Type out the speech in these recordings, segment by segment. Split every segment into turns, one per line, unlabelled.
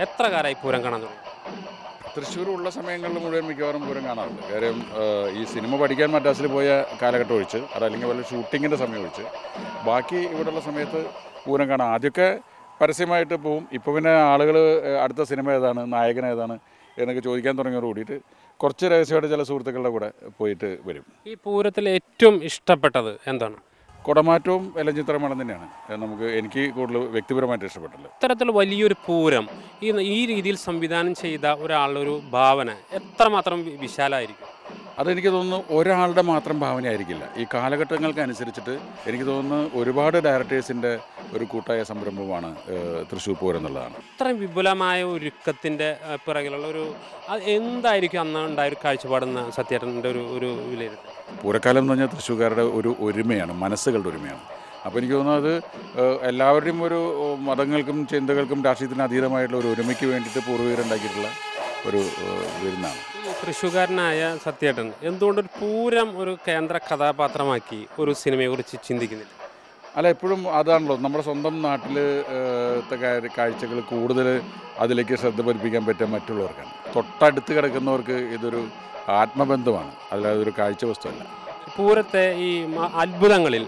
എത്ര കാലമായി പൂരം കാണാൻ തുടങ്ങി?
തൃശ്ശൂരുള്ള സമയങ്ങളിൽ മുഴുവൻ മിക്കവാറും പൂരം കാണാറുണ്ട്. കാര്യം ഈ സിനിമ പഠിക്കാൻ മദ്രാസിൽ പോയ കാലഘട്ടം ഒഴിച്ച് അതല്ലെങ്കിൽ വല്ല ഷൂട്ടിങ്ങിൻ്റെ സമയം ഒഴിച്ച് ബാക്കി ഇവിടെയുള്ള സമയത്ത് പൂരം കാണാം. ആദ്യമൊക്കെ പരസ്യമായിട്ട് പോവും. ഇപ്പോൾ പിന്നെ ആളുകൾ അടുത്ത സിനിമ ഏതാണ്, നായകൻ ഏതാണ് എന്നൊക്കെ ചോദിക്കാൻ തുടങ്ങിയോട് കൂടിയിട്ട് കുറച്ച് രഹസ്യമായിട്ട് ചില സുഹൃത്തുക്കളുടെ കൂടെ പോയിട്ട് വരും.
ഈ പൂരത്തിൽ ഏറ്റവും ഇഷ്ടപ്പെട്ടത് എന്താണ്?
കുടമാറ്റവും എലഞ്ചിത്രമേളം തന്നെയാണ് എനിക്ക് കൂടുതൽ വ്യക്തിപരമായിട്ട് ഇഷ്ടപ്പെട്ടത്.
ഇത്തരത്തിൽ വലിയൊരു പൂരം ഈ രീതിയിൽ സംവിധാനം ചെയ്ത ഒരാളുടെ ഒരു ഭാവന എത്രമാത്രം വിശാലമായിരിക്കും?
അതെനിക്ക് തോന്നുന്നു ഒരാളുടെ മാത്രം ഭാവനയായിരിക്കില്ല. ഈ കാലഘട്ടങ്ങൾക്ക് അനുസരിച്ചിട്ട് എനിക്ക് തോന്നുന്നു ഒരുപാട് ഡയറക്ടേഴ്സിൻ്റെ ഒരു കൂട്ടായ സംരംഭമാണ് തൃശ്ശൂർ പൂരം എന്നുള്ളതാണ്.
ഇത്രയും വിപുലമായ ഒരുക്കത്തിൻ്റെ പിറകിലുള്ള എന്തായിരിക്കും അന്ന് ഉണ്ടായ ഒരു കാഴ്ചപ്പാടെന്ന സത്യേട്ടൻ്റെ ഒരു വിലയിരുത്തൽ?
പൂരക്കാലം എന്ന് പറഞ്ഞാൽ തൃശ്ശൂർക്കാരുടെ ഒരു ഒരുമയാണ്, മനസ്സുകളുടെ ഒരുമയാണ്. അപ്പോൾ എനിക്ക് തോന്നുന്നത് എല്ലാവരുടെയും ഒരു മതങ്ങൾക്കും ചിന്തകൾക്കും രാഷ്ട്രീയത്തിന് അതീതമായിട്ടുള്ള ഒരു ഒരുമയ്ക്ക് വേണ്ടിയിട്ട് പൂർവ്വികരുണ്ടാക്കിയിട്ടുള്ള ഒരു വിരുന്നാണ്.
തൃശ്ശൂർക്കാരനായ സത്യേട്ടൻ എന്തുകൊണ്ടൊരു പൂരം ഒരു കേന്ദ്ര കഥാപാത്രമാക്കി ഒരു സിനിമയെക്കുറിച്ച് ചിന്തിക്കുന്നില്ല?
അല്ല, എപ്പോഴും അതാണല്ലോ നമ്മുടെ സ്വന്തം നാട്ടിൽ കാഴ്ചകൾ കൂടുതൽ അതിലേക്ക് ശ്രദ്ധ പതിപ്പിക്കാൻ പറ്റുക മറ്റുള്ളവർക്കാണ്. തൊട്ടടുത്ത് കിടക്കുന്നവർക്ക് ഇതൊരു ആത്മബന്ധമാണ്, അല്ലാതെ ഒരു കാഴ്ച വസ്തുവല്ല.
പൂരത്തെ ഈ അത്ഭുതങ്ങളിൽ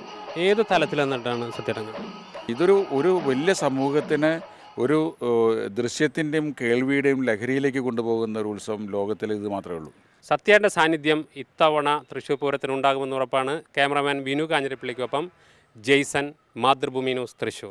ഏത് തലത്തിൽ എന്നിട്ടാണ് സത്യേട്ടൻ?
ഒരു വലിയ സമൂഹത്തിനെ ഒരു ദൃശ്യത്തിൻ്റെയും കേൾവിയുടെയും ലഹരിയിലേക്ക് കൊണ്ടുപോകുന്ന ഒരു ഉത്സവം ലോകത്തിൽ ഇത് മാത്രമേ ഉള്ളൂ.
സത്യേട്ടൻ്റെ സാന്നിധ്യം ഇത്തവണ തൃശ്ശൂർ പൂരത്തിന് ഉണ്ടാകുമെന്ന് ഉറപ്പാണ്. ക്യാമറാമാൻ വിനു കാഞ്ഞിരപ്പള്ളിക്കൊപ്പം ജെയ്സൺ, മാതൃഭൂമി ന്യൂസ്, തൃശ്ശൂർ.